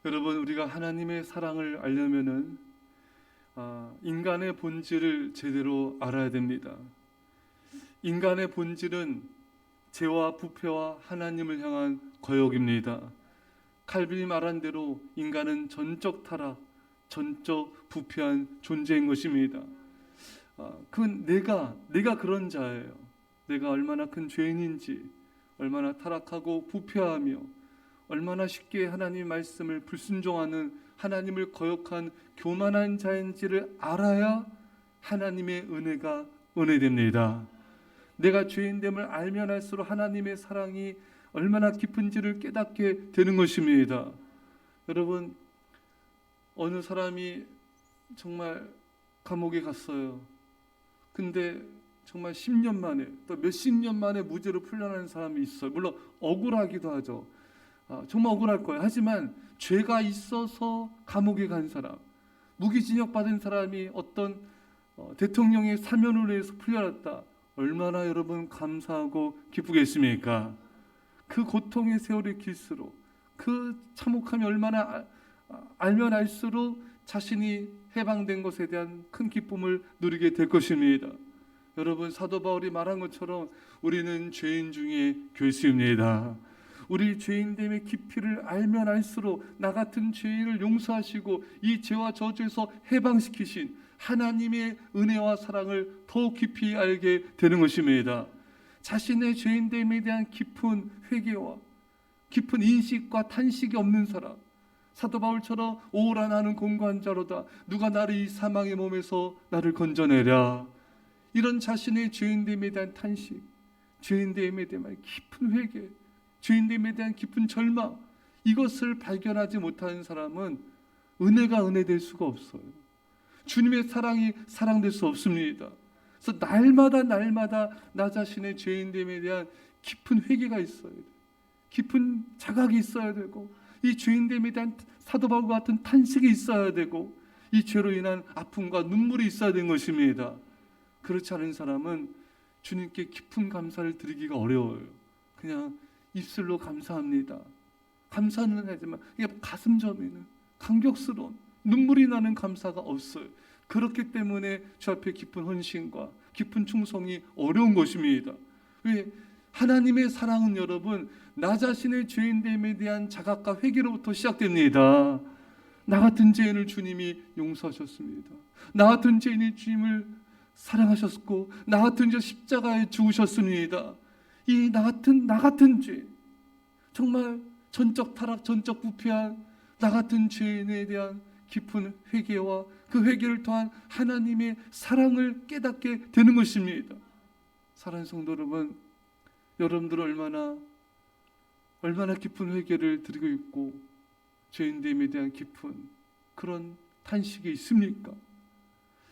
여러분, 우리가 하나님의 사랑을 알려면은 인간의 본질을 제대로 알아야 됩니다. 인간의 본질은 죄와 부패와 하나님을 향한 거역입니다. 칼빈이 말한 대로 인간은 전적 타락, 전적 부패한 존재인 것입니다. 그건 내가 그런 자예요. 내가 얼마나 큰 죄인인지, 얼마나 타락하고 부패하며 얼마나 쉽게 하나님 말씀을 불순종하는, 하나님을 거역한 교만한 자인지를 알아야 하나님의 은혜가 은혜됩니다. 내가 죄인됨을 알면 알수록 하나님의 사랑이 얼마나 깊은지를 깨닫게 되는 것입니다. 여러분, 어느 사람이 정말 감옥에 갔어요. 근데 정말 10년 만에, 또 몇십 년 만에 무죄로 풀려나는 사람이 있어요. 물론 억울하기도 하죠. 정말 억울할 거예요. 하지만 죄가 있어서 감옥에 간 사람, 무기징역 받은 사람이 어떤 대통령의 사면으로 해서 풀려났다. 얼마나 여러분 감사하고 기쁘겠습니까? 그 고통의 세월이 길수록, 그 참혹함이 얼마나 알면 알수록 자신이 해방된 것에 대한 큰 기쁨을 누리게 될 것입니다. 여러분, 사도 바울이 말한 것처럼 우리는 죄인 중에 괴수입니다. 우리 죄인됨의 깊이를 알면 알수록 나 같은 죄인을 용서하시고 이 죄와 저주에서 해방시키신 하나님의 은혜와 사랑을 더 깊이 알게 되는 것입니다. 자신의 죄인됨에 대한 깊은 회개와 깊은 인식과 탄식이 없는 사람, 사도 바울처럼 오라 나는 공고한 자로다, 누가 나를 이 사망의 몸에서 나를 건져내랴. 이런 자신의 죄인됨에 대한 탄식, 죄인됨에 대한 깊은 회개, 죄인됨에 대한 깊은 절망, 이것을 발견하지 못하는 사람은 은혜가 은혜될 수가 없어요. 주님의 사랑이 사랑될 수 없습니다. 그래서 날마다 나 자신의 죄인됨에 대한 깊은 회개가 있어야 돼요. 깊은 자각이 있어야 되고, 이 죄인됨에 대한 사도 바울과 같은 탄식이 있어야 되고, 이 죄로 인한 아픔과 눈물이 있어야 되는 것입니다. 그렇지 않은 사람은 주님께 깊은 감사를 드리기가 어려워요. 그냥 입술로 감사합니다, 감사는 하지만 이게 가슴 저미는 감격스러운 눈물이 나는 감사가 없어요. 그렇기 때문에 주 앞에 깊은 헌신과 깊은 충성이 어려운 것입니다. 왜? 하나님의 사랑은 여러분, 나 자신의 죄인됨에 대한 자각과 회개로부터 시작됩니다. 나 같은 죄인을 주님이 용서하셨습니다. 나 같은 죄인이 주님을 사랑하셨고, 나 같은 죄 십자가에 죽으셨습니다. 이 나 같은 죄, 정말 전적 타락, 전적 부패한 나 같은 죄인에 대한 깊은 회개와 그 회개를 통한 하나님의 사랑을 깨닫게 되는 것입니다. 사랑하는 성도 여러분, 여러분들은 얼마나 깊은 회개를 드리고 있고 죄인됨에 대한 깊은 그런 탄식이 있습니까?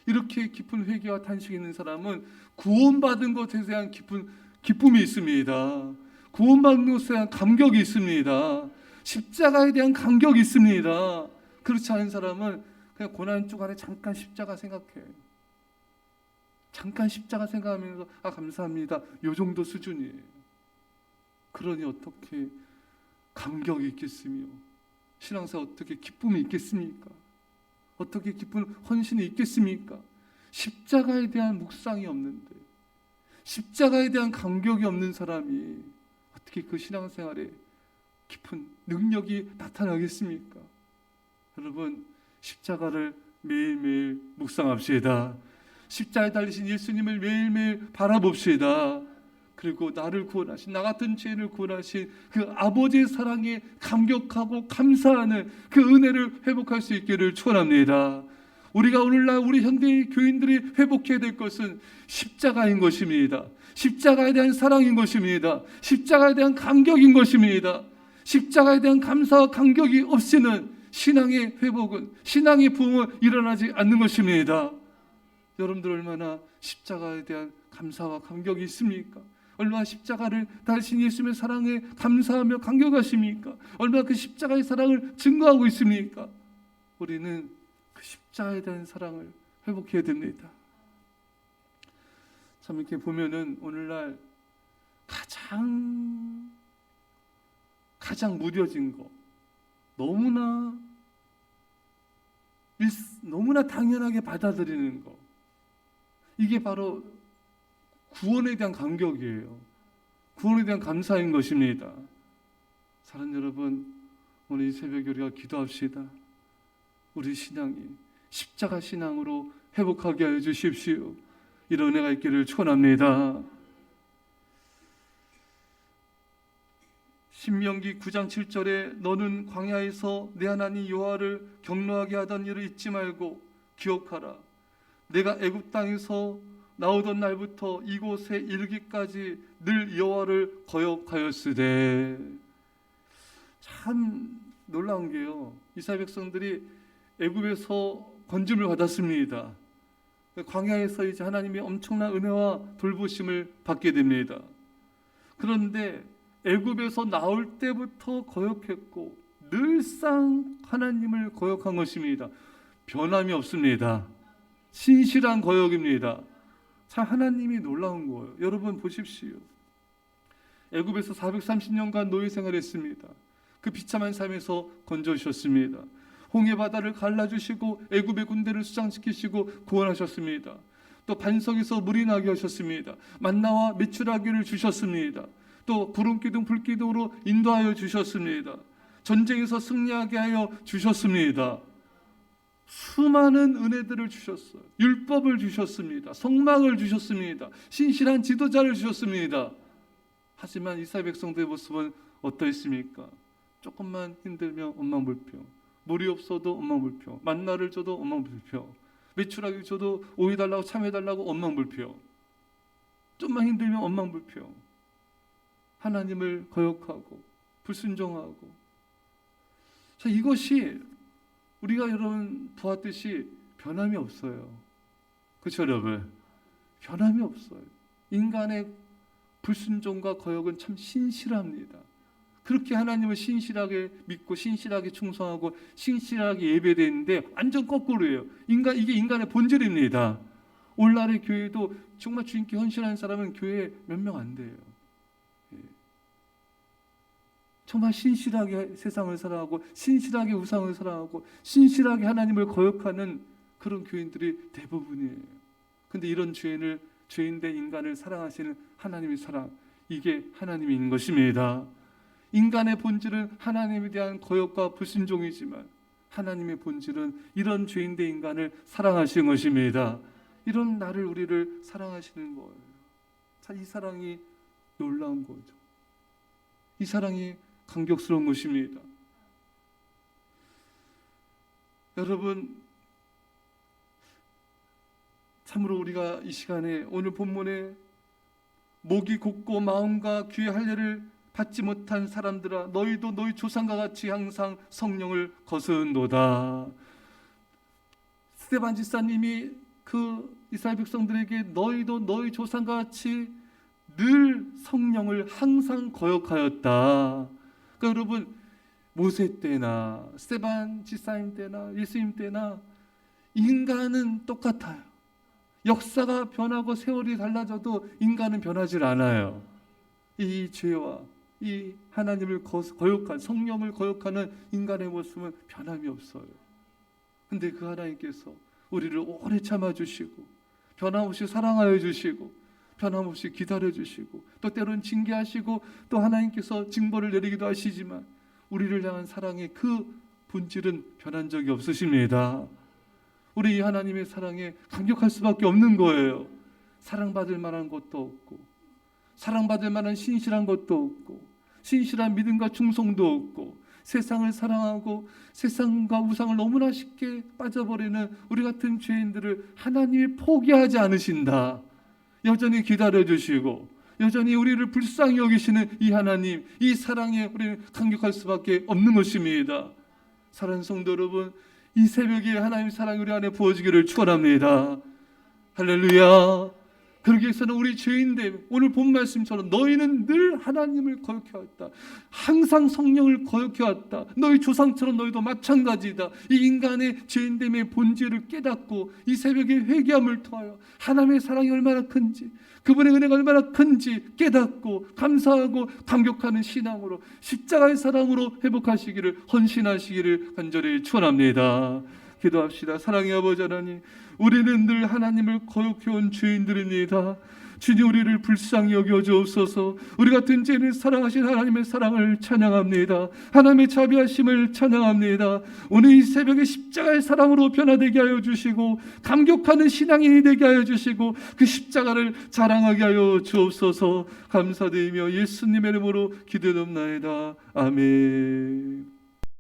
이렇게 깊은 회개와 탄식이 있는 사람은 구원받은 것에 대한 기쁨이 있습니다. 구원받는 것에 대한 감격이 있습니다. 십자가에 대한 감격이 있습니다. 그렇지 않은 사람은 그냥 고난 주간에 잠깐 십자가 생각해요. 잠깐 십자가 생각하면서 감사합니다, 요 정도 수준이에요. 그러니 어떻게 감격이 있겠으며 신앙생활 어떻게 기쁨이 있겠습니까? 어떻게 기쁜 헌신이 있겠습니까? 십자가에 대한 묵상이 없는데, 십자가에 대한 감격이 없는 사람이 어떻게 그 신앙생활에 깊은 능력이 나타나겠습니까? 여러분, 십자가를 매일매일 묵상합시다. 십자가에 달리신 예수님을 매일매일 바라봅시다. 그리고 나를 구원하신, 나 같은 죄인을 구원하신 그 아버지의 사랑에 감격하고 감사하는 그 은혜를 회복할 수 있기를 축원합니다. 우리가 오늘날 우리 현대의 교인들이 회복해야 될 것은 십자가인 것입니다. 십자가에 대한 사랑인 것입니다. 십자가에 대한 감격인 것입니다. 십자가에 대한 감사와 감격이 없이는 신앙의 회복은, 신앙의 부흥은 일어나지 않는 것입니다. 여러분들 얼마나 십자가에 대한 감사와 감격이 있습니까? 얼마나 십자가를 달신 예수님의 사랑에 감사하며 감격하십니까? 얼마나 그 십자가의 사랑을 증거하고 있습니까? 우리는 그 십자가에 대한 사랑을 회복해야 됩니다. 참 이렇게 보면은 오늘날 가장 무뎌진 거, 너무나 너무나 당연하게 받아들이는 거, 이게 바로 구원에 대한 감격이에요. 구원에 대한 감사인 것입니다. 사랑하는 여러분, 오늘 이 새벽에 우리가 기도합시다. 우리 신앙이 십자가 신앙으로 회복하게 하여 주십시오. 이런 은혜가 있기를 축원합니다. 신명기 9장 7절에 너는 광야에서 내 하나님 여호와를 경노하게 하던 일을 잊지 말고 기억하라. 내가 애굽 땅에서 나오던 날부터 이곳에 이르기까지 늘 여호와를 거역하였으되. 참 놀라운 게요, 이스라엘 백성들이 애굽에서 건짐을 받았습니다. 광야에서 이제 하나님의 엄청난 은혜와 돌보심을 받게 됩니다. 그런데 애굽에서 나올 때부터 거역했고 늘상 하나님을 거역한 것입니다. 변함이 없습니다. 신실한 거역입니다. 참 하나님이 놀라운 거예요. 여러분 보십시오. 애굽에서 430년간 노예 생활했습니다. 그 비참한 삶에서 건져주셨습니다. 홍해 바다를 갈라주시고 애굽의 군대를 수장시키시고 구원하셨습니다. 또 반석에서 물이 나게 하셨습니다. 만나와 메추라기를 주셨습니다. 또 구름기둥 불기둥으로 인도하여 주셨습니다. 전쟁에서 승리하게 하여 주셨습니다. 수많은 은혜들을 주셨어요. 율법을 주셨습니다. 성막을 주셨습니다. 신실한 지도자를 주셨습니다. 하지만 이스라엘 백성들의 모습은 어떠했습니까? 조금만 힘들면 원망불평, 물이 없어도 원망불평, 만나를 줘도 원망불평, 메추라기 줘도 오해달라고 참해달라고 원망불평, 좀만 힘들면 원망불평, 하나님을 거역하고 불순종하고. 자, 이것이 우리가 여러분 보았듯이 변함이 없어요. 그렇죠 여러분? 변함이 없어요. 인간의 불순종과 거역은 참 신실합니다. 그렇게 하나님을 신실하게 믿고 신실하게 충성하고 신실하게 예배되는데 완전 거꾸로예요. 이게 인간의 본질입니다. 오늘날의 교회도 정말 주님께 헌신하는 사람은 교회에 몇 명 안 돼요. 정말 신실하게 세상을 살아가고 신실하게 우상을 살아가고 신실하게 하나님을 거역하는 그런 교인들이 대부분이에요. 근데 이런 죄인된 인간을 사랑하시는 하나님의 사랑, 이게 하나님이 있는 것입니다. 인간의 본질은 하나님에 대한 거역과 불순종이지만 하나님의 본질은 이런 죄인된 인간을 사랑하시는 것입니다. 이런 우리를 사랑하시는 거예요. 참 이 사랑이 놀라운 거죠. 이 사랑이 감격스러운 것입니다. 여러분, 참으로 우리가 이 시간에 오늘 본문에 목이 곧고 마음과 귀의 할례를 받지 못한 사람들아, 너희도 너희 조상과 같이 항상 성령을 거스른도다. 스데반 집사님이 그 이스라엘 백성들에게 너희도 너희 조상과 같이 늘 성령을 항상 거역하였다. 그러니까 여러분, 모세 때나 스데반 집사님 때나 예수님 때나 인간은 똑같아요. 역사가 변하고 세월이 달라져도 인간은 변하지 않아요. 이 죄와 이 하나님을 거역한, 성령을 거역하는 인간의 모습은 변함이 없어요. 근데 그 하나님께서 우리를 오래 참아주시고 변함없이 사랑하여 주시고 변함없이 기다려 주시고 또 때로는 징계하시고 또 하나님께서 징벌을 내리기도 하시지만 우리를 향한 사랑의 그 본질은 변한 적이 없으십니다. 우리 이 하나님의 사랑에 감격할 수밖에 없는 거예요. 사랑받을 만한 것도 없고 사랑받을 만한 신실한 것도 없고 신실한 믿음과 충성도 없고 세상을 사랑하고 세상과 우상을 너무나 쉽게 빠져버리는 우리 같은 죄인들을 하나님이 포기하지 않으신다. 여전히 기다려주시고 여전히 우리를 불쌍히 여기시는 이 하나님, 이 사랑에 우리는 감격할 수밖에 없는 것입니다. 사랑하는 성도 여러분, 이 새벽에 하나님의 사랑이 우리 안에 부어지기를 축원합니다. 할렐루야. 그러기 위해서는 우리 죄인들, 오늘 본 말씀처럼 너희는 늘 하나님을 거역해왔다. 항상 성령을 거역해왔다. 너희 조상처럼 너희도 마찬가지다. 이 인간의 죄인됨의 본질을 깨닫고 이 새벽에 회개함을 통하여 하나님의 사랑이 얼마나 큰지, 그분의 은혜가 얼마나 큰지 깨닫고 감사하고 감격하는 신앙으로 십자가의 사랑으로 회복하시기를, 헌신하시기를 간절히 축원합니다. 기도합시다. 사랑의 아버지 하나님, 우리는 늘 하나님을 거역해온 죄인들입니다. 주님, 우리를 불쌍히 여겨 주옵소서. 우리 같은 죄인을 사랑하신 하나님의 사랑을 찬양합니다. 하나님의 자비하심을 찬양합니다. 오늘 이 새벽에 십자가의 사랑으로 변화되게 하여 주시고 감격하는 신앙인이 되게 하여 주시고 그 십자가를 자랑하게 하여 주옵소서. 감사드리며 예수님의 이름으로 기도드립나이다. 아멘.